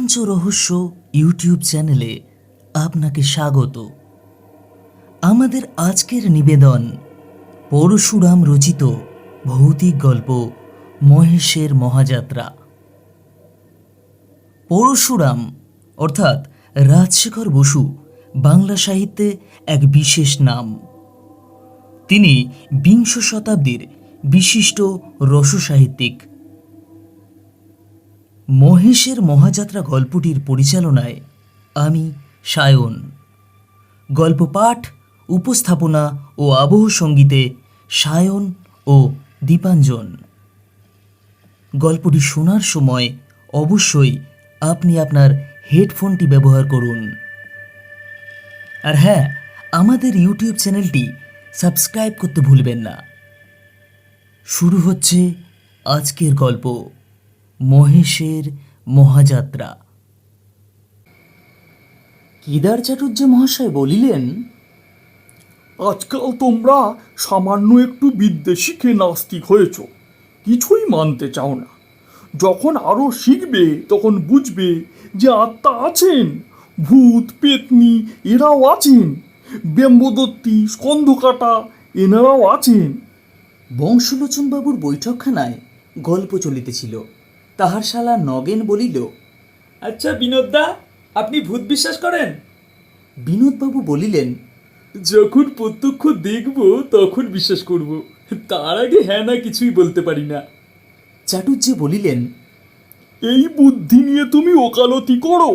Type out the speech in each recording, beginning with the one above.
রোমাঞ্চ রহস্য ইউটিউব চ্যানেলে আপনাকে স্বাগত। আমাদের আজকের নিবেদন পরশুরাম রচিত ভৌতিক গল্প মহেশের মহাযাত্রা। পরশুরাম অর্থাৎ রাজশেখর বসু বাংলা সাহিত্যে এক বিশেষ নাম। তিনি বিংশ শতাব্দীর বিশিষ্ট রসসাহিত্যিক। মহেশের মহাযাত্রা গল্পটির পরিচালনায় আমি সায়ন। গল্প পাঠ, উপস্থাপনা ও আবহ সঙ্গীতে সায়ন ও দীপাঞ্জন। গল্পটি শোনার সময় অবশ্যই আপনি আপনার হেডফোনটি ব্যবহার করুন। আর হ্যাঁ, আমাদের ইউটিউব চ্যানেলটি সাবস্ক্রাইব করতে ভুলবেন না। শুরু হচ্ছে আজকের গল্প মহেশের মহাযাত্রা। কেদার চাটুর্যে মহাশয় বলিলেন, আজকাল তোমরা সামান্য একটু বিদ্যে শিখে নাস্তিক হয়েছ, কিছুই মানতে চাও না। যখন আরও শিখবে তখন বুঝবে যে আত্মা আছেন, ভূত পেতনি এরাও আছেন, ব্রহ্মদত্তী স্কন্ধকাটা এনারাও আছেন। বংশলোচনবাবুর বৈঠকখানায় গল্প চলিতেছিল। তাহার শালা নগেন বলিল, আচ্ছা বিনোদদা, আপনি ভূত বিশ্বাস করেন? বিনোদবাবু বলিলেন, যখন প্রত্যক্ষ দেখব তখন বিশ্বাস করব, তার আগে হ্যাঁ না কিছুই বলতে পারি না। চাটুর্যে বলিলেন, এই বুদ্ধি নিয়ে তুমি ওকালতি করো?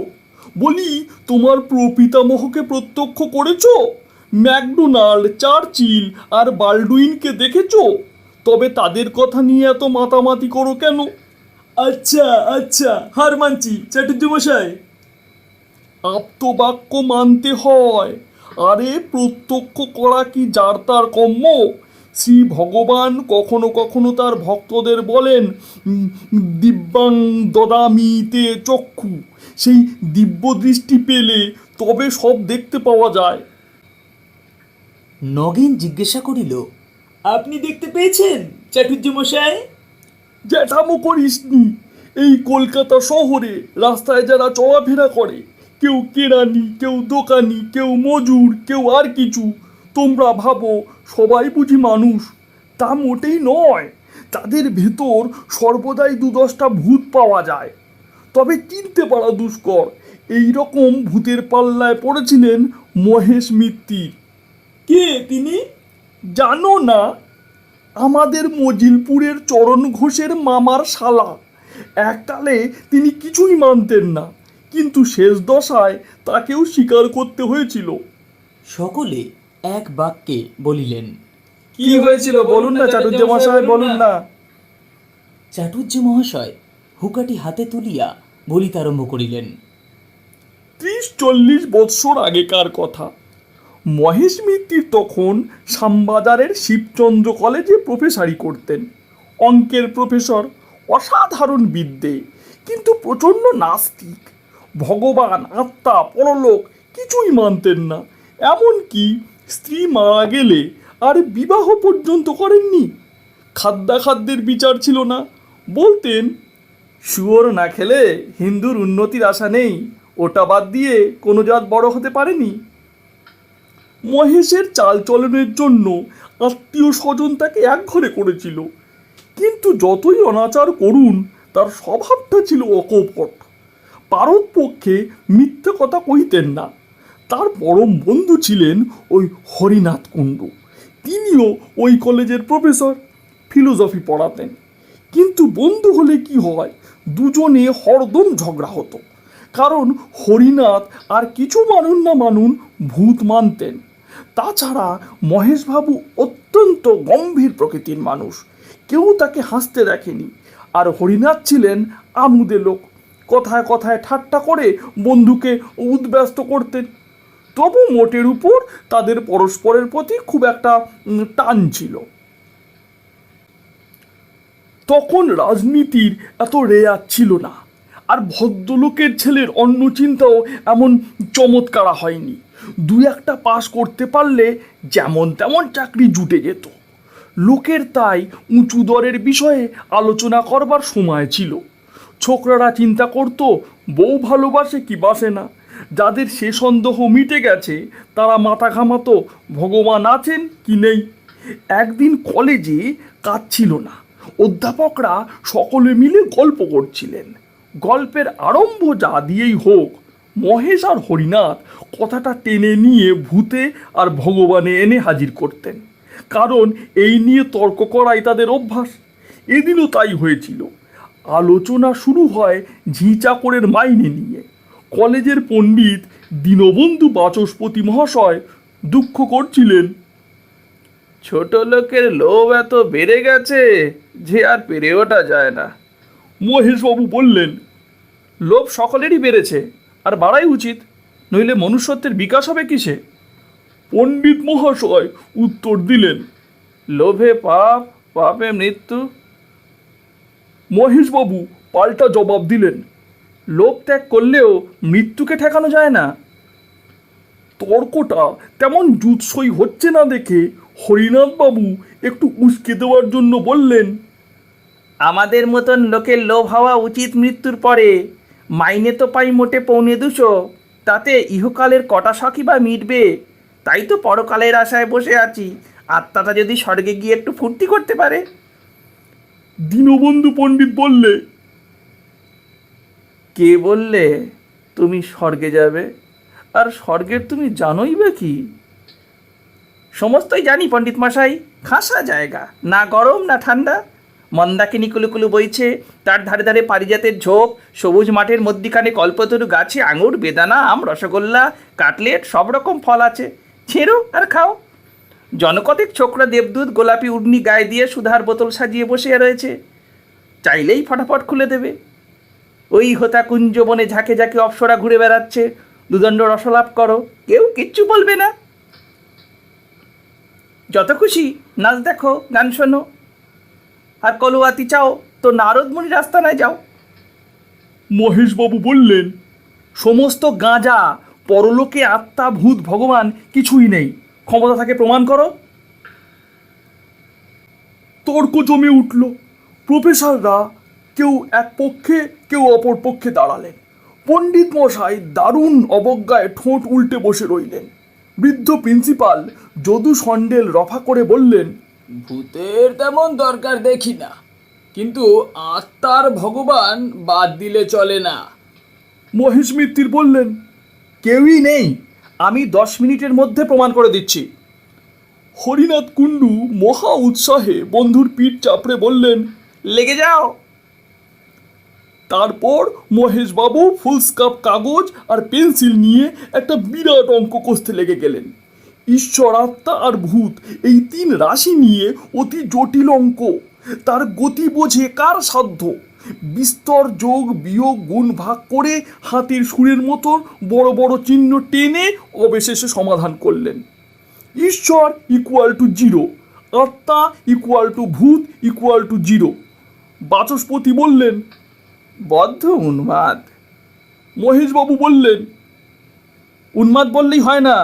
বলি, তোমার প্রপিতামহকে প্রত্যক্ষ করেছো? ম্যাকডোনাল্ড, চার্চিল আর বাল্ডুইনকে দেখেছো? তবে তাদের কথা নিয়ে এত মাতামাতি করো কেন? আচ্ছা আচ্ছা, হার মানছি চাটুর্য মশাই। আপ্তবাক্য মানতে হয়। আরে প্রত্যক্ষ করা কি যার তার কর্ম? শ্রী ভগবান কখনো কখনো তার ভক্তদের বলেন, দিব্যাং দদামি তে চক্ষু। সেই দিব্য দৃষ্টি পেলে তবে সব দেখতে পাওয়া যায়। নগেন জিজ্ঞাসা করিল, আপনি দেখতে পেয়েছেন চাটুর্য মশাই? জ্যাঠামো করিসনি। এই কলকাতা শহরে রাস্তায় যারা চলাফেরা করে, কেউ কেরানি, কেউ দোকানি, কেউ মজুর, কেউ আর কিছু, তোমরা ভাবো সবাই বুঝি মানুষ? তা মোটেই নয়। তাদের ভেতর সর্বদাই ২-১০টা ভূত পাওয়া যায়, তবে চিনতে পারা দুষ্কর। এই রকম ভূতের পাল্লায় পড়েছিলেন মহেশ মিত্তির। কে তিনি? জানো না? আমাদের মজিলপুরের চরণ ঘোষের মামার শালা। এককালে তিনি কিছুই মানতেন না, কিন্তু শেষ দশায় তাকেও স্বীকার করতে হয়েছিল। সকলে এক বাক্যে বলিলেন, কি হয়েছিল বলুন না চাটুর্য মশাই, বলুন না। চাটুর্য মহাশয় হুকাটি হাতে তুলিয়া বলিতে আরম্ভ করিলেন, ৩০-৪০ বৎসর আগেকার কথা। মহেশ মিত্তির তখন শ্যামবাজারের শিবচন্দ্র কলেজে প্রফেসরি করতেন। অঙ্কের প্রফেসর, অসাধারণ বিদ্যে, কিন্তু প্রচণ্ড নাস্তিক। ভগবান, আত্মা, পরলোক কিছুই মানতেন না। এমনকি স্ত্রী মারা গেলে আর বিবাহ পর্যন্ত করেননি। খাদ্যাখাদ্যের বিচার ছিল না। বলতেন, শুয়োর না খেলে হিন্দুর উন্নতির আশা নেই, ওটা বাদ দিয়ে কোনো জাত বড় হতে পারেনি। মহেশের চালচলনের জন্য আত্মীয় স্বজন তাকে একঘরে করেছিল, কিন্তু যতই অনাচার করুন তার স্বভাবটা ছিল অকপট। পারতপক্ষে মিথ্যে কথা কইতেন না। তার পরম বন্ধু ছিলেন ওই হরিনাথ কুণ্ডু। তিনিও ওই কলেজের প্রফেসর, ফিলোসফি পড়াতেন। কিন্তু বন্ধু হলে কি হয়, দুজনে হরদম ঝগড়া হতো। কারণ হরিনাথ আর কিছু মানুন না মানুন ভূত মানতেন। তাছাড়া মহেশবাবু অত্যন্ত গম্ভীর প্রকৃতির মানুষ, কেউ তাকে হাসতে দেখেনি। আর হরিনাথ ছিলেন আমুদে লোক, কথায় কথায় ঠাট্টা করে বন্ধুকে উদ্ব্যস্ত করতেন। তবু মোটের উপর তাদের পরস্পরের প্রতি খুব একটা টান ছিল। তখন রাজনীতির এত রেয়াজ ছিল না, আর ভদ্রলোকের ছেলের অন্য চিন্তাও এমন চমৎকারা হয়নি। ২-১টা পাস করতে পারলে যেমন তেমন চাকরি জুটে যেত। লোকের তাই উঁচু দরের বিষয়ে আলোচনা করবার সময় ছিল। ছোকরারা চিন্তা করত বউ ভালোবাসে কি বাসে না। যাদের সে সন্দেহ মিটে গেছে তারা মাথা ঘামাতো ভগবান আছেন কি নেই। একদিন কলেজে কাজ ছিল না, অধ্যাপকরা সকলে মিলে গল্প করছিলেন। গল্পের আরম্ভ যা দিয়েই হোক, মহেশ আর হরিনাথ কথাটা টেনে নিয়ে ভূতে আর ভগবানে এনে হাজির করতেন, কারণ এই নিয়ে তর্ক করাই তাদের অভ্যাস। এদিনও তাই হয়েছিল। আলোচনা শুরু হয় ঝি চাকরের মাইনে নিয়ে। কলেজের পণ্ডিত দীনবন্ধু বাচস্পতি মহাশয় দুঃখ করছিলেন, ছোট লোকের লোভ এত বেড়ে গেছে যে আর পেরে ওঠা যায় না। মহেশবাবু বললেন, লোভ সকলেরই বেড়েছে, আর বাড়াই উচিত, নইলে মনুষ্যত্বের বিকাশ হবে কিসে? পণ্ডিত মহাশয় উত্তর দিলেন, লোভে পাপ, পাপে মৃত্যু। মহেশবাবু পাল্টা জবাব দিলেন, লোভ ত্যাগ করলেও মৃত্যুকে ঠেকানো যায় না। তর্কটা তেমন জুৎসই হচ্ছে না দেখে হরিনাথবাবু একটু উস্কে দেওয়ার জন্য বললেন, আমাদের মতন লোকের লোভ হওয়া উচিত মৃত্যুর পরে। মাইনে তো পাই মোটে 250, তাতে ইহকালের কটা শখই বা মিটবে। তাই তো পরকালের আশায় বসে আছি, আত্মাটা যদি স্বর্গে গিয়ে একটু ফুর্তি করতে পারে। দীনবন্ধু পণ্ডিত বললে, কে বললে তুমি স্বর্গে যাবে? আর স্বর্গের তুমি জানোই বা কি? সমস্তই জানি পণ্ডিত মশাই। খাসা জায়গা, না গরম না ঠান্ডা, মন্দাকিনী কুলুকুলু বইছে, তার ধারে ধারে পারিজাতের ঝোপ, সবুজ মাঠের মধ্যিখানে কল্পতরু গাছে আঙুর, বেদানা, আম, রসগোল্লা, কাটলেট, সব রকম ফল আছে। ছেড়ো আর খাও। জনকতেক ছোকরা দেবদূত গোলাপি উড়নি গায়ে দিয়ে সুধার বোতল সাজিয়ে বসে রয়েছে, চাইলেই ফটাফট খুলে দেবে। ওই হোতা কুঞ্জ বনে ঝাঁকে ঝাঁকে অপ্সরা ঘুরে বেড়াচ্ছে, দুদণ্ড রসলাপ করো, কেউ কিচ্ছু বলবে না। যত খুশি নাচ দেখো, গান শোনো, আর কলুয়াতি চাও তো নারদমুনি রাস্তানায় যাও। মহেশবাবু বললেন, সমস্ত গাঁজা, পরলোকে আত্মা, ভূত, ভগবান কিছুই নেই। ক্ষমতা থাকে প্রমাণ করো। তর্ক জমে উঠল। প্রফেসররা কেউ এক পক্ষে কেউ অপর পক্ষে দাঁড়ালেন। পণ্ডিত মশাই দারুণ অবজ্ঞায় ঠোঁট উল্টে বসে রইলেন। বৃদ্ধ প্রিন্সিপাল যদু সন্ডেল রফা করে বললেন, ভূতের তেমন দরকার দেখি না, কিন্তু আত্মার ভগবান বাদ দিলে চলে না। মহেশ মিত্তির বললেন, কেউই নেই, আমি 10 মিনিটের মধ্যে প্রমাণ করে দিচ্ছি। হরিনাথ কুণ্ডু মহা উৎসাহে বন্ধুর পিঠ চাপড়ে বললেন, লেগে যাও। তারপর মহেশবাবু ফুলস্কাপ কাগজ আর পেন্সিল নিয়ে একটা বিরাট অঙ্ক কষতে লেগে গেলেন। ঈশ্বর, আত্মা আর ভূত, এই 3 রাশি নিয়ে অতি জটিল অঙ্ক। তার গতি বোঝে কার সাধ্য? বিস্তর যোগ বিয়োগ গুণ ভাগ করে হাতির সুরের মতো বড় বড় চিহ্ন টেনে অবশেষে সমাধান করলেন। ঈশ্বর ইকুয়াল টু 0, আত্মা ইকুয়াল টু ভূত ইকুয়াল টু 0। বাচস্পতি বললেন, বদ্ধ উন্মাদ। মহেশবাবু বললেন, উন্মাদ বললেই হয় না,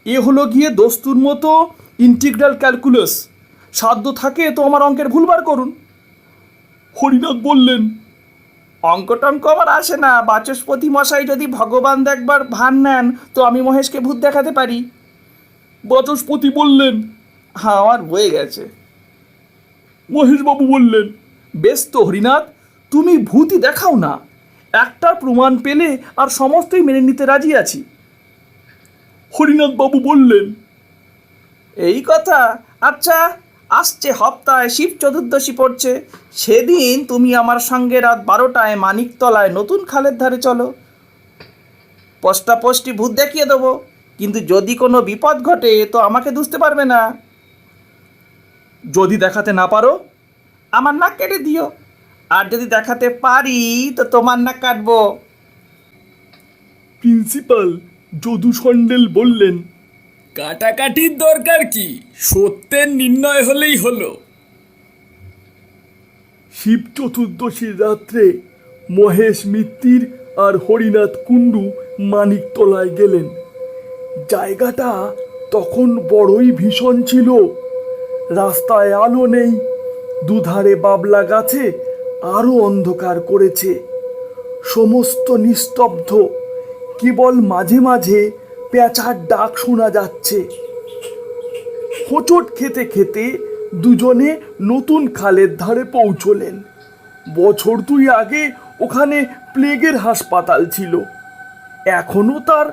এ হলো গিয়ে দস্তুর মতো ইন্টিগ্রাল ক্যালকুলাস। সাধ্য থাকে তো আমার অঙ্কের ভুল বার করুন। হরিনাথ বললেন, অঙ্ক টঙ্ক আমার আসে না। বাচস্পতি মশাই যদি ভগবান দেখবার ভান নেন তো আমি মহেশকে ভূত দেখাতে পারি। বাচস্পতি বললেন, হ্যাঁ, আমার বয়ে গেছে। মহেশবাবু বললেন, বেশ তো হরিনাথ, তুমি ভূতই দেখাও না, একটার প্রমাণ পেলে আর সমস্তই মেনে নিতে রাজি আছি। হরিনাথবাবু বললেন, এই কথা। আচ্ছা, আসছে হপ্তায় শিব চতুর্দশী পড়ছে, সেদিন তুমি আমার সঙ্গে রাত 12টায় মানিকতলায় নতুন খালের ধারে চলো। পোষ্টাপোষ্টি ভূত দেখিয়ে দেবো, কিন্তু যদি কোনো বিপদ ঘটে তো আমাকে দুষতে পারবে না। যদি দেখাতে না পারো আমার নাক কেটে দিও, আর যদি দেখাতে পারি তো তোমার নাক কাটবো। প্রিন্সিপাল যদু সন্ডেল বললেন, কাটাকাটির দরকার কি, সত্যের নির্ণয় হলেই হলো। শিব চতুর্দশীর রাত্রে মহেশ মিত্তির আর হরিনাথ কুণ্ডু মানিকতলায় গেলেন। জায়গাটা তখন বড়ই ভীষণ ছিল। রাস্তায় আলো নেই, দুধারে বাবলা গাছে আরও অন্ধকার করেছে। সমস্ত নিস্তব্ধ, কেবল মাঝে মাঝে পেঁচার ডাক শোনা যাচ্ছে। হোঁচট খেতে খেতে দুজনে নতুন খালের ধারে পৌঁছলেন। বছর 2 আগে ওখানে প্লেগের হাসপাতাল ছিল, এখনো তার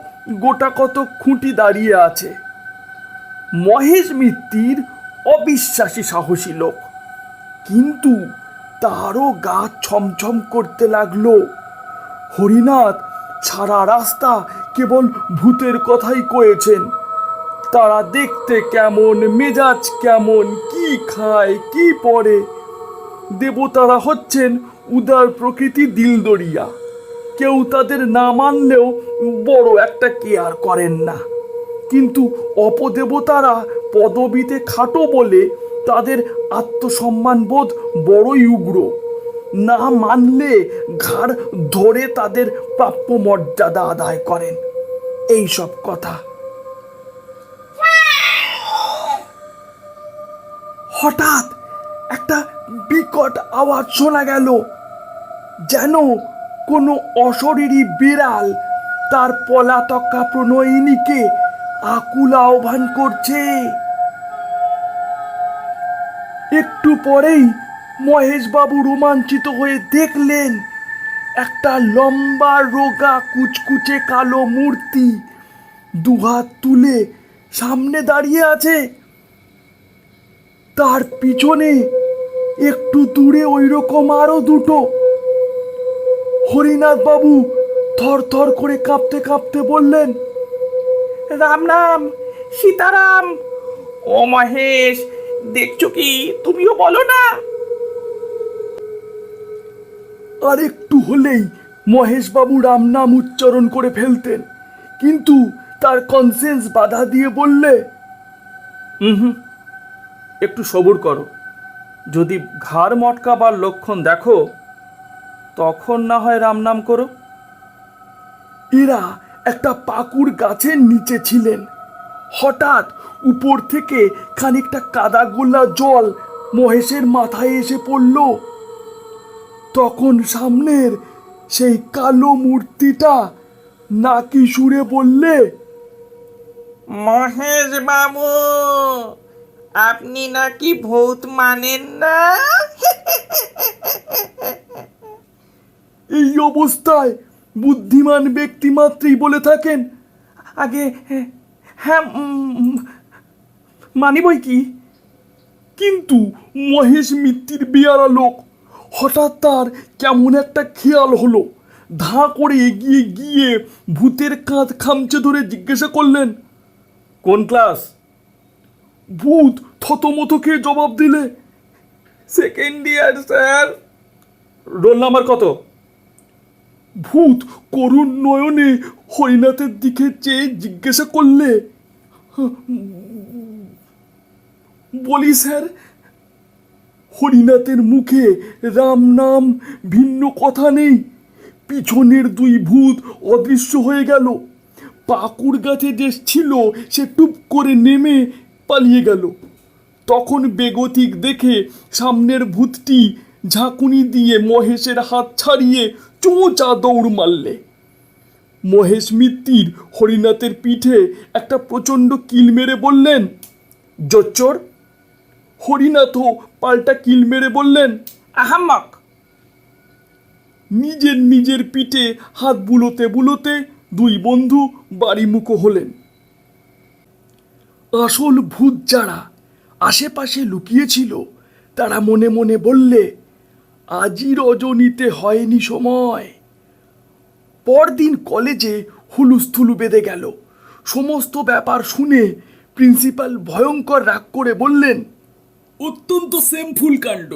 গোটা কত খুঁটি দাঁড়িয়ে আছে। মহেশ মিত্তির অবিশ্বাসী সাহসী লোক, কিন্তু তারও গা ছমছম করতে লাগলো। হরিনাথ সারা রাস্তা কেবল ভূতের কথাই কয়েছেন। তারা দেখতে কেমন, মেজাজ কেমন, কি খায়, কি পরে। দেবতারা হচ্ছেন উদার প্রকৃতি, দিলদরিয়া। কেউ তাদের না মানলেও বড় একটা কেয়ার করেন না। কিন্তু অপদেবতারা পদবিতে খাটো বলে তাদের আত্মসম্মানবোধ বড়ই উগ্র। না মানলে ঘাড় ধরে তাদের প্রাপ্য মর্যাদা আদায় করেন। এই সব কথা। হঠাৎ একটা বিকট আওয়াজ শোনা গেল, যেন কোনো অশরীরী বিড়াল তার পলাতকা প্রণয়িনীকে আকুল আহ্বান করছে। একটু পরেই মহেশবাবু রোমাঞ্চিত হয়ে দেখলেন একটা লম্বা রোগা কুচকুচে কালো মূর্তি দুহাত তুলে সামনে দাঁড়িয়ে আছে। তার পিছনে একটু দূরে ওই রকম আরো দুটো। হরিনাথ বাবু থর থর করে কাঁপতে কাঁপতে বললেন, রাম নাম, সীতারাম। ও মহেশ, দেখছো কি? তুমিও বলো না। আর একটু হলেই মহেশবাবু রাম নাম উচ্চারণ করে ফেলতেন, কিন্তু তার কনসেন্স বাধা দিয়ে বললে, একটু সবুর করো। যদি ঘাড় মটকাবার লক্ষণ দেখো, তখন না হয় রাম নাম করো। এরা একটা পাকুর গাছের নিচে ছিলেন। হঠাৎ উপর থেকে খানিকটা কাদা গোলা জল মহেশের মাথায় এসে পড়ল। তখন সামনের সেই কালো মূর্তিটা নাকি সুরে বললে, মহেশ বাবু, আপনি নাকি ভূত মানেন না? এই অবস্থায় বুদ্ধিমান ব্যক্তি মাত্রই বলে থাকেন, আগে হ্যাঁ, মানি বই কি। কিন্তু মহেশ মিত্তির বেয়ারা লোক। হঠাৎ তার কেমন একটা খেয়াল হলো। ধাঁ করে এগিয়ে গিয়ে ভূতের কাঁধ খামচে ধরে জিজ্ঞাসা করলেন, কোন ক্লাস? ভূত থতমত খেয়ে জবাব দিলে, 2nd ইয়ার স্যার। রোল নাম্বার কত? ভূত করুণ নয়নে হরিনাথের দিকে চেয়ে জিজ্ঞাসা করলে, বলি স্যার। হরিনাথের মুখে রাম নাম ভিন্ন কথা নেই। পিছনের 2 ভূত অদৃশ্য হয়ে গেল। পাকুর গাছে যে ছিল সে টুপ করে নেমে পালিয়ে গেল। তখন বেগতিক দেখে সামনের ভূতটি ঝাঁকুনি দিয়ে মহেশের হাত ছাড়িয়ে চোঁচা দৌড় মারলে। মহেশ মিত্তির হরিনাথের পিঠে একটা প্রচণ্ড কিল মেরে বললেন, জোচ্চোর। হরিনাথও পাল্টা কিল মেরে বললেন, আহাম্মক। নিজের নিজের পিঠে হাত বুলোতে বুলোতে 2 বন্ধু বাড়িমুখো হলেন। আসল ভূত যারা আশেপাশে লুকিয়েছিল তারা মনে মনে বললে, আজই রজনীতে হয়নি সময়। পরদিন কলেজে হুলুস্থুলু বেঁধে গেল। সমস্ত ব্যাপার শুনে প্রিন্সিপাল ভয়ঙ্কর রাগ করে বললেন, অত্যন্ত সেমফুল কাণ্ড।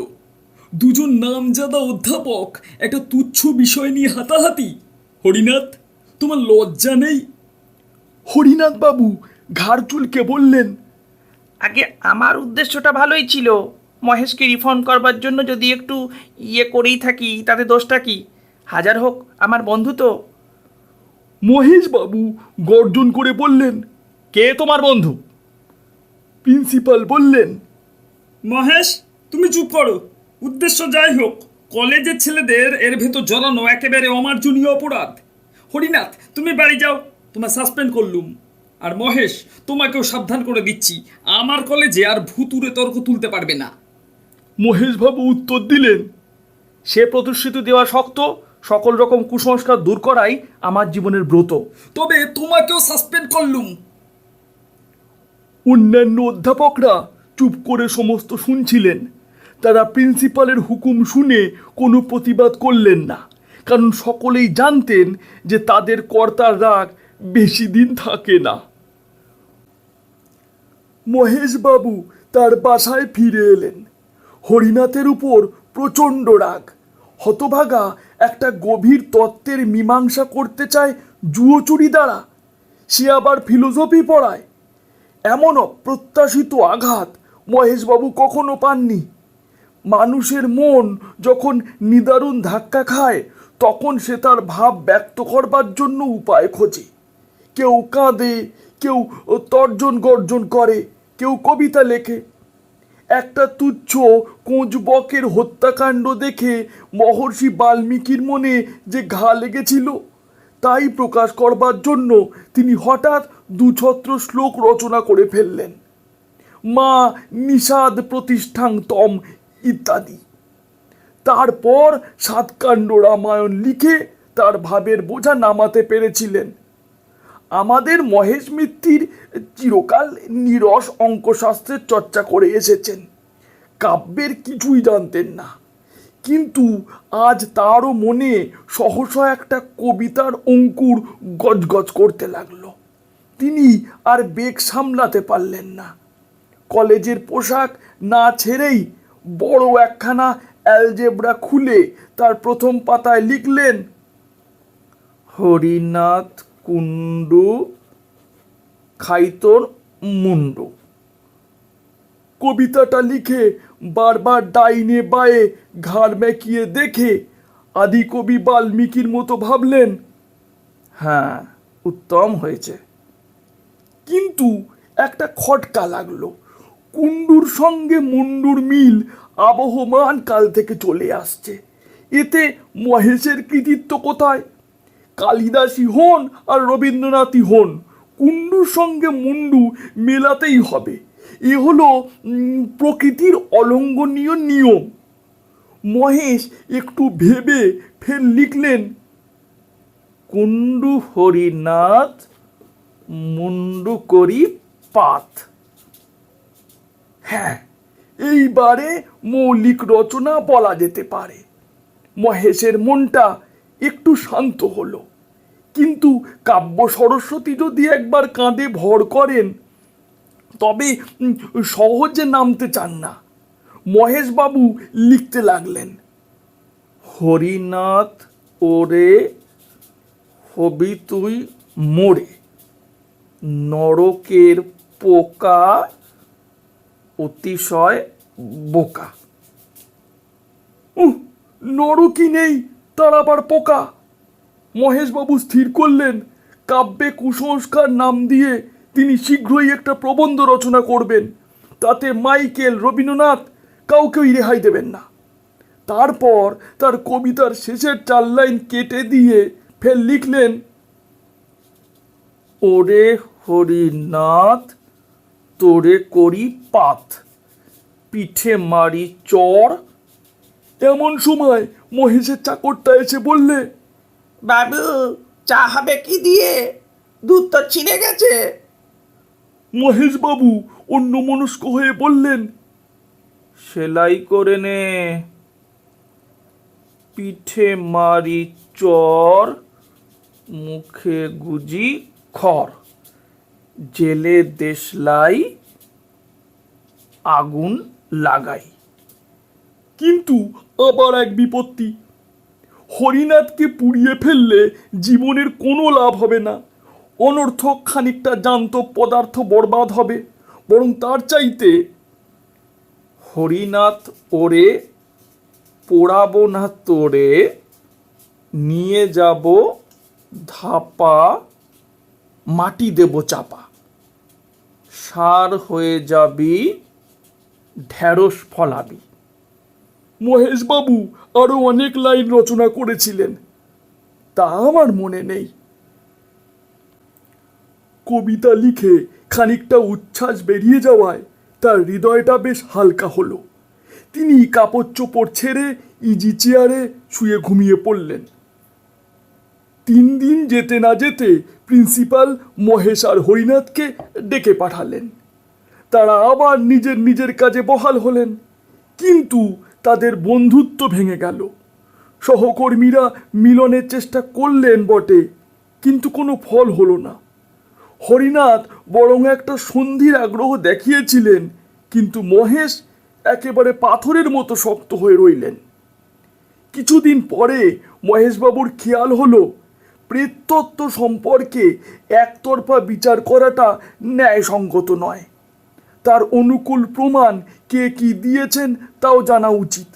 2 নামজাদা অধ্যাপক একটা তুচ্ছ বিষয় নিয়ে হাতাহাতি। হরিনাথ, তোমার লজ্জা নেই? হরিনাথ বাবু ঘাড় চুলকে বললেন, আগে আমার উদ্দেশ্যটা ভালোই ছিল। মহেশকে রিফর্ম করবার জন্য যদি একটু করেই থাকি, তাতে দোষটা কি? হাজার হোক আমার বন্ধু তো। মহেশ বাবু গর্জন করে বললেন, কে তোমার বন্ধু? প্রিন্সিপাল বললেন, মহেশ, তুমি চুপ করো। উদ্দেশ্য যাই হোক, কলেজের ছেলেদের এর ভেতর জড়ানো একেবারে অমার্জনীয় অপরাধ। হরিনাথ, তুমি বাড়ি যাও, তোমার সাসপেন্ড করলুম। আর মহেশ, তোমাকেও সাবধান করে দিচ্ছি, আমার কলেজে আর ভুতুরে তর্ক তুলতে পারবে না। মহেশবাবু উত্তর দিলেন, সে প্রতিশ্রুতি দেওয়া শক্ত, সকল রকম কুসংস্কার দূর করাই আমার জীবনের ব্রত। তবে তোমাকেও সাসপেন্ড করলুম। অন্যান্য অধ্যাপকরা চুপ করে সমস্ত শুনছিলেন। তারা প্রিন্সিপালের হুকুম শুনে কোনো প্রতিবাদ করলেন না, কারণ সকলেই জানতেন যে তাদের কর্তার রাগ বেশি দিন থাকে না। মহেশবাবু তার বাসায় ফিরে এলেন। হরিনাথের উপর প্রচণ্ড রাগ। হতভাগা একটা গভীর তত্ত্বের মীমাংসা করতে চায় জুয়োচুরি দ্বারা, সে আবার ফিলোসফি পড়ায়। এমন অপ্রত্যাশিত আঘাত মহেশবাবু কখনো পাননি। মানুষের মন যখন নিদারুণ ধাক্কা খায়, তখন সে তার ভাব ব্যক্ত করবার জন্য উপায় খোঁজে। কেউ কাঁদে, কেউ তর্জন গর্জন করে, কেউ কবিতা লেখে। একটা তুচ্ছ কোঁচবকের হত্যাকাণ্ড দেখে মহর্ষি বাল্মীকির মনে যে ঘা লেগেছিল, তাই প্রকাশ করবার জন্য তিনি হঠাৎ দুছত্র শ্লোক রচনা করে ফেললেন। মা নিষাদ প্রতিষ্ঠাং তম ইত্যাদি। তারপর সাতকাণ্ড রামায়ণ লিখে তার ভাবের বোঝা নামাতে পেরেছিলেন। আমাদের মহেশ মিত্তির চিরকাল নিরস অঙ্কশাস্ত্রের চর্চা করে এসেছেন, কাব্যের কিছুই জানতেন না। কিন্তু আজ তারও মনে সহসা একটা কবিতার অঙ্কুর গজগজ করতে লাগলো। তিনি আর বেগ সামলাতে পারলেন না। কলেজের পোশাক না ছেড়েই বড় একখানা অ্যালজেব্রা খুলে তার প্রথম পাতায় লিখলেন, হরিনাথ কুণ্ডু খাইতোর মুন্ডু। কবিতাটা লিখে বারবার ডাইনে বায়ে ঘাড় মেকিয়ে দেখে আদিকবি বাল্মীকির মতো ভাবলেন, হ্যাঁ, উত্তম হয়েছে। কিন্তু একটা খটকা লাগলো। কুণ্ডুর সঙ্গে মুন্ডুর মিল আবহমান কাল থেকে চলে আসছে। এতে মহেশের কৃতিত্ব কোথায়? কালিদাসই হন আর রবীন্দ্রনাথই হন, কুণ্ডুর সঙ্গে মুন্ডু মেলাতেই হবে। এ হলো প্রকৃতির অলঙ্ঘনীয় নিয়ম। মহেশ একটু ভেবে ফের লিখলেন, কুণ্ডু হরিনাথ মুন্ডু করি পাত। হ্যাঁ, এইবারে মৌলিক রচনা বলা যেতে পারে। মহেশের মনটা একটু শান্ত হলো। কিন্তু কাব্য সরস্বতী যদি একবার কাঁধে ভর করেন, তবে সহজে নামতে চান না। মহেশবাবু লিখতে লাগলেন, হরিনাথ ওরে হবি তুই মোরে, নরকের পোকা অতিশয় বোকা। নরকই নেই, তার আবার পোকা। মহেশবাবু স্থির করলেন, কাব্যে কুসংস্কার নাম দিয়ে তিনি শীঘ্রই একটা প্রবন্ধ রচনা করবেন। তাতে মাইকেল, রবীন্দ্রনাথ কাউকেই রেহাই দেবেন না। তারপর তার কবিতার শেষের 4 লাইন কেটে দিয়ে ফের লিখলেন, ওরে হরিনাথ তোরে করি পাত, পিঠে মারি চর। এমন সময় মহেশের চাকরটা এসে বললে, বাবু, চা হবে কি দিয়ে? দুধ তো ছিনে গেছে। মহেশবাবু অন্যমনস্ক হয়ে বললেন, সেলাই করে নে। পিঠে মারি চর, মুখে গুজি খড়, জেলে দেশলাই আগুন লাগাই। কিন্তু আবার এক বিপত্তি। হরিনাথকে পুড়িয়ে ফেললে জীবনের কোনো লাভ হবে না। অনর্থক খানিকটা জান্ত পদার্থ বরবাদ হবে। বরং তার চাইতে হরিনাথ ওরে পোড়াবো না তোরে, নিয়ে যাব ধাপা, মাটি দেব চাপা, সার হয়ে যাবি, ঢেঁড়স ফলাবি। মহেশবাবু আরও অনেক লাইন রচনা করেছিলেন, তা আমার মনে নেই। কবিতা লিখে খানিকটা উচ্ছ্বাস বেরিয়ে যাওয়ায় তার হৃদয়টা বেশ হালকা হলো। তিনি কাপড় চোপড় ছেড়ে ইজি চেয়ারে শুয়ে ঘুমিয়ে পড়লেন। 3 দিন যেতে না যেতে প্রিন্সিপাল মহেশ আর হরিনাথকে ডেকে পাঠালেন। তারা আবার নিজের নিজের কাজে বহাল হলেন, কিন্তু তাদের বন্ধুত্ব ভেঙে গেল। সহকর্মীরা মিলনের চেষ্টা করলেন বটে, কিন্তু কোনো ফল হলো না। হরিনাথ বরং একটা সন্ধির আগ্রহ দেখিয়েছিলেন, কিন্তু মহেশ একেবারে পাথরের মতো শক্ত হয়ে রইলেন। কিছুদিন পরে মহেশবাবুর খেয়াল হলো প্রেততত্ত্ব সম্পর্কে একতরফা বিচার করাটা ন্যায়সঙ্গত নয়। তার অনুকূল প্রমাণ কে কি দিয়েছেন তাও জানা উচিত।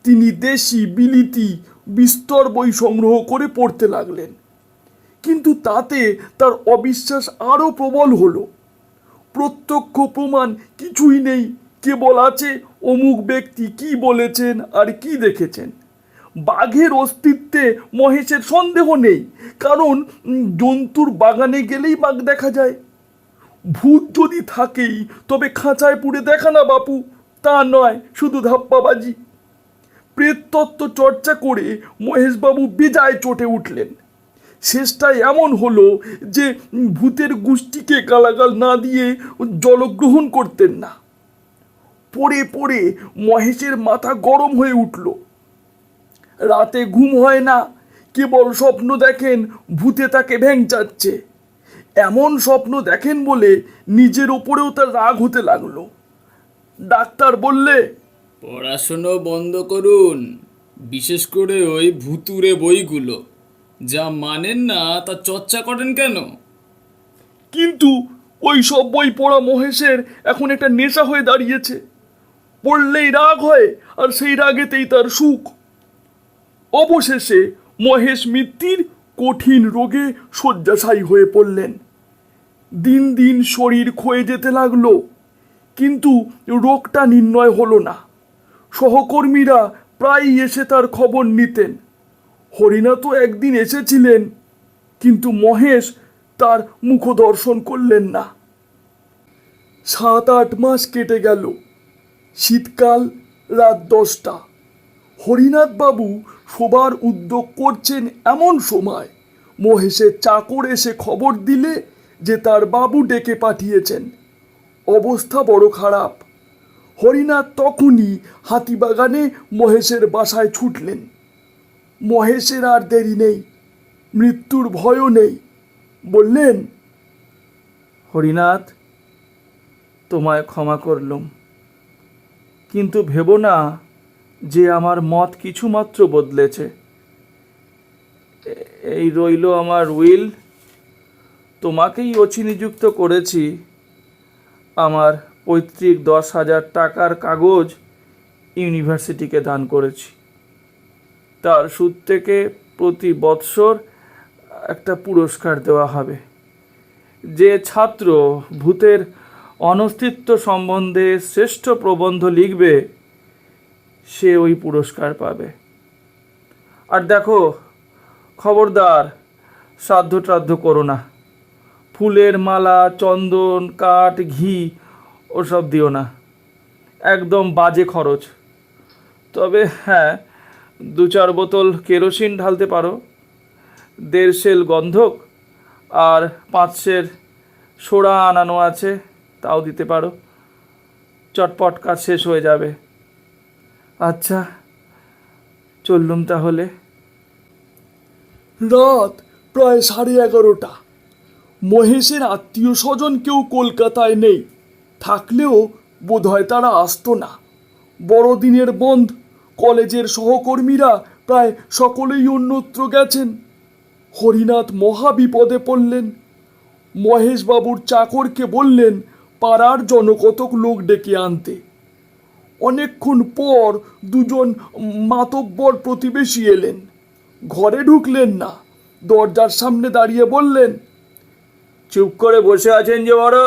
তিনি দেশি বিলিতি বিস্তর বই সংগ্রহ করে পড়তে লাগলেন, কিন্তু তাতে তার অবিশ্বাস আরও প্রবল হলো। প্রত্যক্ষ প্রমাণ কিছুই নেই, কেবল আছে অমুক ব্যক্তি কি বলেছেন আর কি দেখেছেন। বাঘের অস্তিত্বে মহেশের সন্দেহ নেই, কারণ জন্তুর বাগানে গেলেই বাঘ দেখা যায়। ভূত যদি থাকেই তবে খাঁচায় পুড়ে দেখা না বাপু, তা নয় শুধু ধাপ্পাবাজি। প্রেততত্ত্ব চর্চা করে মহেশবাবু বেজায় চটে উঠলেন। শেষটায় এমন হলো যে ভূতের গোষ্ঠীকে গালাগাল না দিয়ে জলগ্রহণ করতেন না। পড়ে পড়ে মহেশের মাথা গরম হয়ে উঠল। রাতে ঘুম হয় না, কেবল স্বপ্ন দেখেন ভূতে তাকে ভ্যাংচাচ্ছে। এমন স্বপ্ন দেখেন বলে নিজের ওপরেও তার রাগ হতে লাগলো। ডাক্তার বললে, পড়াশুনো বন্ধ করুন, বিশেষ করে ওই ভুতুরে বইগুলো। যা মানেন না তা চর্চা করেন কেন? কিন্তু ওই সব বই পড়া মহেশের এখন একটা নেশা হয়ে দাঁড়িয়েছে। পড়লেই রাগ হয়, আর সেই রাগেতেই তার সুখ। অবশেষে মহেশ মিত্তির কঠিন রোগে শয্যাশায়ী হয়ে পড়লেন। দিন দিন শরীর ক্ষয়ে যেতে লাগলো, কিন্তু রোগটা নির্ণয় হলো না। সহকর্মীরা প্রায়ই এসে তার খবর নিতেন। হরিনাথও একদিন এসেছিলেন, কিন্তু মহেশ তার মুখ দর্শন করলেন না। 7-8 মাস কেটে গেল। শীতকাল, রাত 10টা। হরিনাথ বাবু শোবার উদ্যোগ করছেন এমন সময় মহেশের চাকর এসে খবর দিলে যে তার বাবু ডেকে পাঠিয়েছেন, অবস্থা বড় খারাপ। হরিনাথ তখনই হাতিবাগানে মহেশের বাসায় ছুটলেন। মহেশের আর দেরি নেই, মৃত্যুর ভয়ও নেই। বললেন, হরিনাথ, তোমায় ক্ষমা করলুম, কিন্তু ভেবো না যে আমার মত কিছুমাত্র বদলেছে। এই রইল আমার উইল। তোমাকেই অচি নিযুক্ত করেছি। আমার পৈতৃক 10,000 টাকার কাগজ ইউনিভার্সিটিকে দান করেছি। তার সুদ থেকে প্রতি বৎসর একটা পুরস্কার দেওয়া হবে। যে ছাত্র ভূতের অনস্তিত্ব সম্বন্ধে শ্রেষ্ঠ প্রবন্ধ লিখবে সে ওই পুরস্কার পাবে। আর দেখো, খবরদার শ্রাদ্ধ ট্রাদ্ধ করো না। ফুলের মালা, চন্দন, কাঠ, ঘি ওসব দিও না, একদম বাজে খরচ। তবে হ্যাঁ, 2-4 বোতল কেরোসিন ঢালতে পারো, 1.5 সেল গন্ধক আর 5 সের সোডা আনানো আছে, তাও দিতে পারো। চটপট কাজ শেষ হয়ে যাবে। আচ্ছা, চললুম তাহলে। রাত প্রায় 11:30। মহেশের আত্মীয় স্বজন কেউ কলকাতায় নেই, থাকলেও বোধহয় তারা আসতো না। বড়দিনের বন্ধ, কলেজের সহকর্মীরা প্রায় সকলেই অন্যত্র গেছেন। হরিনাথ মহা বিপদে পড়লেন। মহেশবাবুর চাকরকে বললেন পাড়ার জনকতক লোক ডেকে আনতে। অনেকক্ষণ পর 2জন মাতব্বর প্রতিবেশী এলেন। ঘরে ঢুকলেন না, দরজার সামনে দাঁড়িয়ে বললেন, চুপ করে বসে আছেন যে বড়,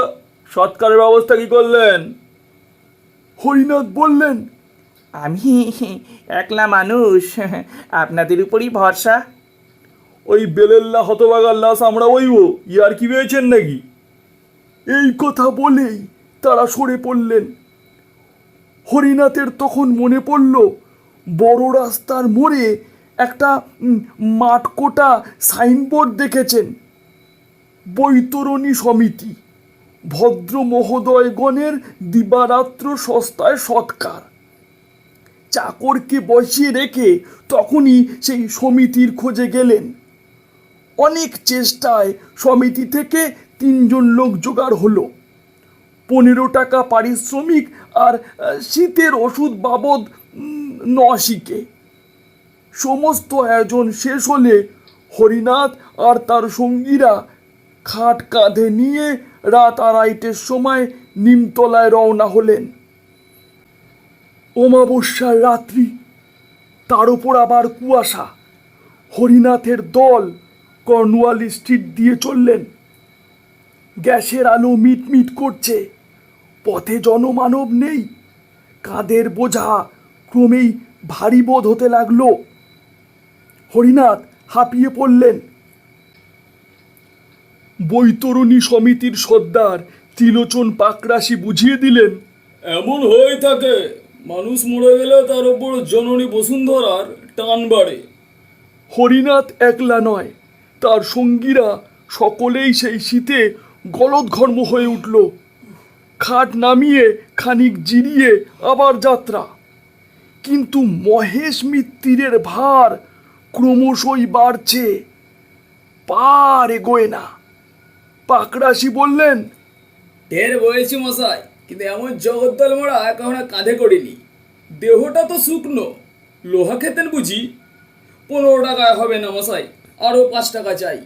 সৎকারের ব্যবস্থা কি করলেন? হরিনাথ বললেন, আমি একলা মানুষ, আপনাদের উপরই ভরসা। ওই বেলেল্লা হতবাগার লাশ আমরা ওইব, ইয়ার কি পেয়েছেন নাকি? এই কথা বলেই তারা সরে পড়লেন। হরিনাথের তখন মনে পড়ল বড় রাস্তার মোড়ে একটা মাঠকোটা সাইনবোর্ড দেখেছেন, বৈতরণী সমিতি, ভদ্র মহোদয়গণের দিবারাত্র সস্তায় সৎকার। চাকরকে বসিয়ে রেখে তখনই সেই সমিতির খোঁজে গেলেন। অনেক চেষ্টায় সমিতি থেকে 3 জন লোক জোগাড় হলো। 15 টাকা পারিশ্রমিক আর শীতের ওষুধ বাবদ 90 সমস্ত আয়োজন শেষ হলে হরিনাথ আর তার সঙ্গীরা খাট কাঁধে নিয়ে রাত 2:30টার সময় নিমতলায় রওনা হলেন। অমাবস্যার রাত্রি, তার উপর আবার কুয়াশা। হরিনাথের দল কর্নওয়ালি স্ট্রিট দিয়ে চললেন। গ্যাসের আলো মিটমিট করছে, পথে জনমানব নেই। কাঁধের বোঝা ক্রমেই ভারী বোধ হতে লাগলো। হরিনাথ হাঁপিয়ে পড়লেন। বৈতরণী সমিতির সর্দার ত্রিলোচন পাকরাশি বুঝিয়ে দিলেন, এমন হয়ে থাকে, মানুষ মরে গেলে তার উপর জননী বসুন্ধরার টান বাড়ে। হরিনাথ একলা নয়, তার সঙ্গীরা সকলেই সেই শীতে গলদঘর্ম হয়ে উঠল। খাট নামিয়ে খানিক জিরিয়ে আবার যাত্রা। কিন্তু মহেশ মিত্তিরের ভার ক্রমশই বাড়ছে, পার এগোয় না। পাকরাশি বললেন, ঢের বয়েছি মশাই, কিন্তু এমন জগদ্দল মোড়া কখনো কাঁধে করিনি। দেহটা তো শুকনো, লোহা খেতেন বুঝি? 15 টাকায় হবে না মশাই, আরও 5 টাকা চাই।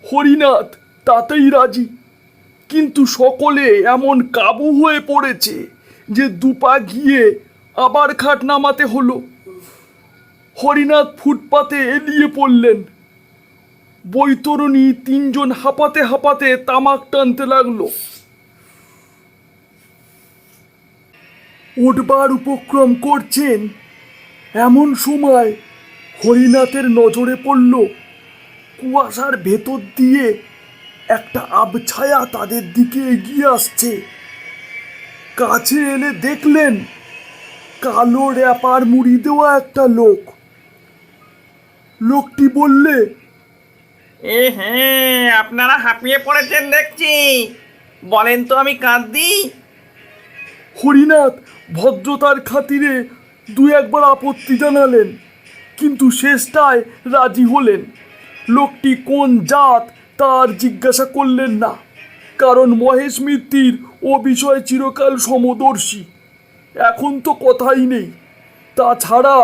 হরিনাথ তাতেই রাজি। কিন্তু সকলে এমন কাবু হয়ে পড়েছে যে 2 পা গিয়ে আবার খাট নামাতে হলো। হরিনাথ ফুটপাতে এলিয়ে পড়লেন। বৈতরণী 3 জন হাঁপাতে হাঁপাতে তামাক টানতে লাগলো। উঠবার উপক্রম করছেন, এমন সময় হরিনাথের নজরে পড়ল কুয়াশার ভেতর দিয়ে একটা আবছায়া তাদের দিকে এগিয়ে আসছে। কাছে এলে দেখলেন কালো র্যাপার মুড়ি দেওয়া একটা লোক। লোকটি বললে, হ্যাঁ, আপনারা হাঁপিয়ে পড়েছেন দেখছি, বলেন তো আমি কাঁদি। হরিনাথ ভদ্রতার খাতিরে 2-1 বার আপত্তি জানালেন, কিন্তু শেষটায় রাজি হলেন। লোকটি কোন জাত তার জিজ্ঞাসা করলেন না, কারণ মহেশ মিত্তির ও বিষয়ে চিরকাল সমদর্শী। এখন তো কথাই নেই। তাছাড়া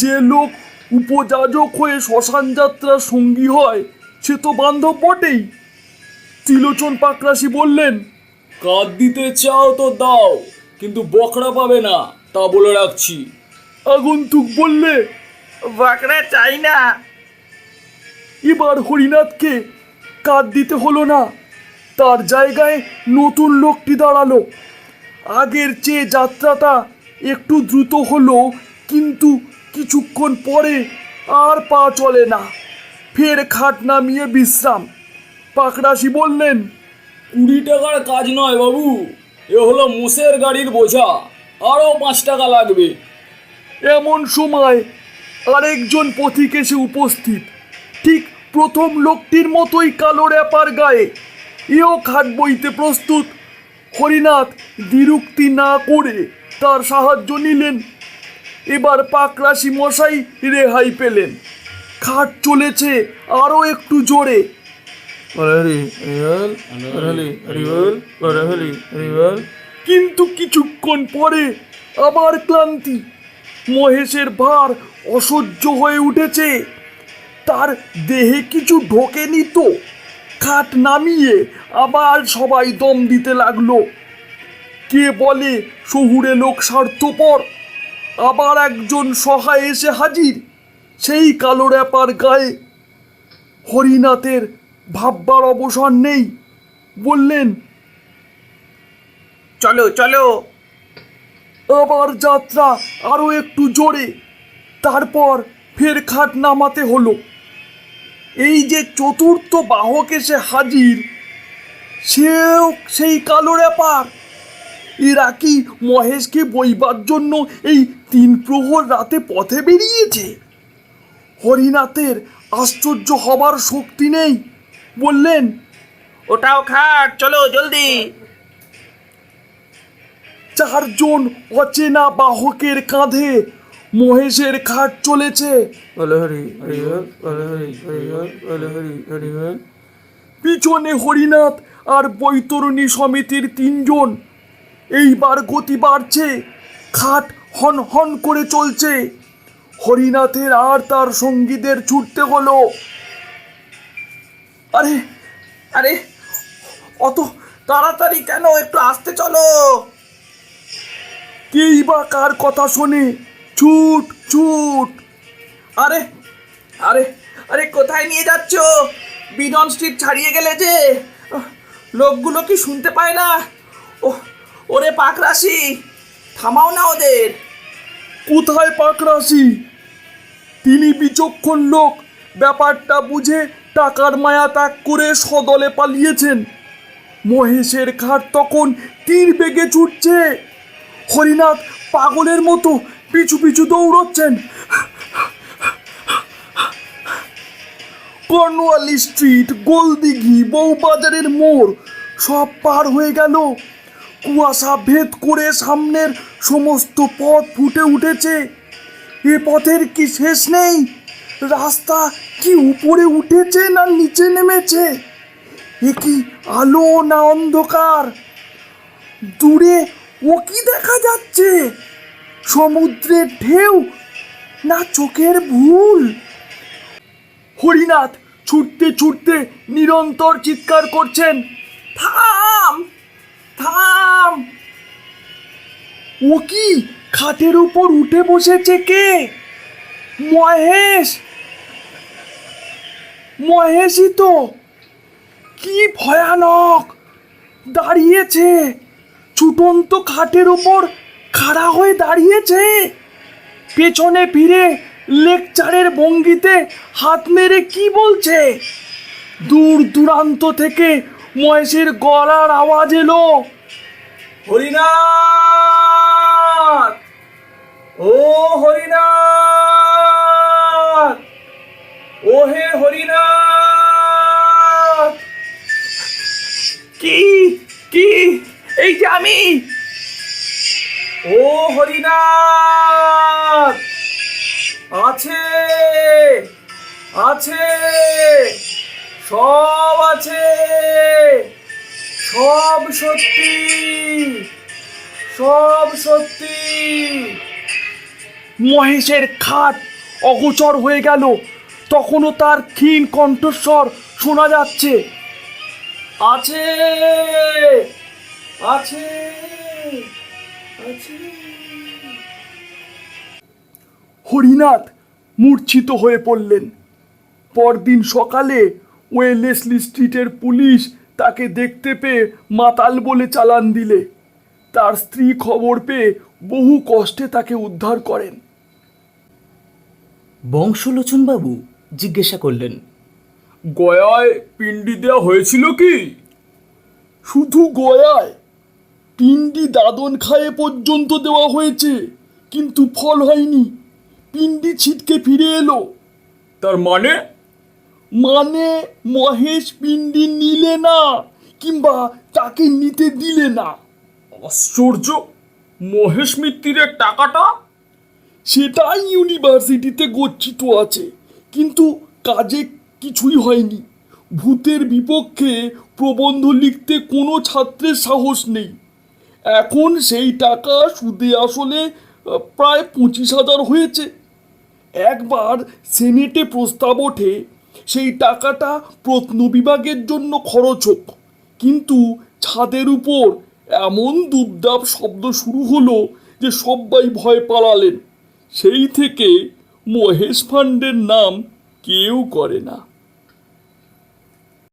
যে লোক উপযাজক হয়ে শ্মশান যাত্রার সঙ্গী হয় সে তো বান্ধব বটেই। ত্রিলোচন পাকরাশি বললেন, কাঁধ দিতে চাও তো দাও, কিন্তু বকরা পাবে না, তা বলে রাখছি। আগন্তুক বললে, বাকরা চাই না। এবার হরিনাথকে কাঁধ দিতে হলো না, তার জায়গায় নতুন লোকটি দাঁড়ালো। আগের চেয়ে যাত্রাটা একটু দ্রুত হলো, কিন্তু কিছুক্ষণ পরে আর পা চলে না। ফের খাট নামিয়ে বিশ্রাম। পাকরাশি বললেন, 20 টাকার কাজ নয় বাবু, এ হলো মোষের গাড়ির বোঝা, আরও 5 টাকা লাগবে। এমন সময় আরেকজন পথিক এসে উপস্থিত, ঠিক প্রথম লোকটির মতোই কালো র্যাপার গায়ে। এও খাট বইতে প্রস্তুত। হরিনাথ দ্বিরুক্তি না করে তার সাহায্য নিলেন। এবার পাকরাশি মশাই রেহাই পেলেন। খাট চলেছে আরও একটু জোরে। কিন্তু কিছুক্ষণ পরে আবার ক্লান্তি। মহেশের ভার অসহ্য হয়ে উঠেছে, তার দেহে কিছু ঢোকেনি তো। খাট নামিয়ে আবার সবাই দম দিতে লাগলো। কে বলে শহুরে লোক স্বার্থপর, আবার একজন সহায় এসে হাজির, সেই কালো র্যাপার গায়ে। হরিনাথের ভাববার অবসর নেই। বললেন, চলো চলো। আবার যাত্রা আরো একটু জোরে। তারপর ফের খাট নামাতে হলো। এই যে চতুর্থ বাহক এসে হাজির, সেও সেই কালো রেপার। এরা কি মহেশকে বইবার জন্য এই 3 প্রহর রাতে পথে বেরিয়েছে? হরিনাথের আশ্চর্য হবার শক্তি নেই। বললেন, ওটাও খাট, চলো জলদি। 4 জন অচেনা বাহকের কাঁধে মহেশের খাট চলেছে। পিছনে হরিনাথ আর বৈতরণী সমিতির 3 জন। এইবার গতি বাড়ছে, খাট হন হন করে চলছে। হরিনাথের আর তার সঙ্গীদের ছুটতে হলো। আরে আরে, অত তাড়াতাড়ি কেন? একটু আস্তে চলো। কেই বা কার কথা শোনে? ছুট ছুট। আরে আরে আরে, কোথায় নিয়ে যাচ্ছ? বিডন স্ট্রিট ছাড়িয়ে গেলে যে। লোকগুলো কি শুনতে পায় না? ওরে পাকরাশি, থামাও না ওদের। কোথায় পাকরাশি? তিনি বিচক্ষণ লোক, ব্যাপারটা বুঝে টাকার মায়া ত্যাগ করে সদলে পালিয়েছেন। মহেশের ঘাট তখন তীর বেগে ছুটছে। হরিনাথ পাগলের মতো পিছু পিছু দৌড়চ্ছেন। কর্নওয়ালি স্ট্রিট, গোলদিঘি, বউবাজারের মোড় সব পার হয়ে গেল। কুয়াশা ভেদ করে সামনের সমস্ত পথ ফুটে উঠেছে। এ পথের কি শেষ নেই? রাস্তা কি উপরে উঠেছে না নিচে নেমেছে? এ কি আলো না অন্ধকার? দূরে ও কি দেখা যাচ্ছে? সমুদ্রের ঢেউ না চোখের ভুল? হরিনাথ ছুটতে ছুটতে নিরন্তর চিৎকার করছেন, থাম থাম। ও কি খাটের উপর উঠে বসেছে? কে? মহেশ। মহেশই তো। কি ভয়ানক! দাঁড়িয়েছে, ছুটন্ত খাটের উপর খাড়া হয়ে দাঁড়িয়েছে। পেছনে ফিরে লেকচারের ভঙ্গিতে হাত মেরে কি বলছে। দূর দূরান্ত থেকে মহেশের গলার আওয়াজ এলো, হরিনাথ, ও হরিনাথ, ও হে হরিনাথ। কি কি, এই যে আমি। ও হরিনাথ, আছে আছে, সব আছে, সব সত্যি, সব সত্যি। মহেশের খাট অগোচর হয়ে গেল। তখনও তার ক্ষীণ কণ্ঠস্বর শোনা যাচ্ছে, আছে আছে আছে। হরিনাথ মূর্ছিত হয়ে পড়লেন। পরদিন সকালে ওয়েলেসলি স্ট্রিটের পুলিশ তাকে দেখতে পেয়ে মাতাল বলে চালান দিলে। তার স্ত্রী খবর পেয়ে বহু কষ্টে তাকে উদ্ধার করেন। বংশলোচন বাবু জিজ্ঞাসা করলেন, গয়ায় পিণ্ডি দেওয়া হয়েছিল কি? শুধু গয়ায়? পিণ্ডি দাদন খায়ে পর্যন্ত দেওয়া হয়েছে, কিন্তু ফল হয়নি। পিণ্ডি ছিটকে ফিরে এলো। তার মানে? মানে মহেশ পিণ্ডি নিলে না, কিংবা তাকে নিতে দিলে না। আশ্চর্য! মহেশ মিত্তিরের টাকাটা? সেটাই ইউনিভার্সিটিতে গচ্ছিত আছে, কিন্তু কাজে কিছুই হয়নি। ভূতের বিপক্ষে প্রবন্ধ লিখতে কোনো ছাত্রের সাহস নেই। এখন সেই টাকা সুদে আসলে প্রায় 25,000 হয়েছে। একবার সেনেটে প্রস্তাব ওঠে সেই টাকাটা প্রত্নবিভাগের জন্য খরচ হোক, কিন্তু ছাদের উপর এমন দুবদাব শব্দ শুরু হলো যে সবাই ভয় পালালেন। সেই থেকে মহেশ ফান্ডের নাম কেউ করে না।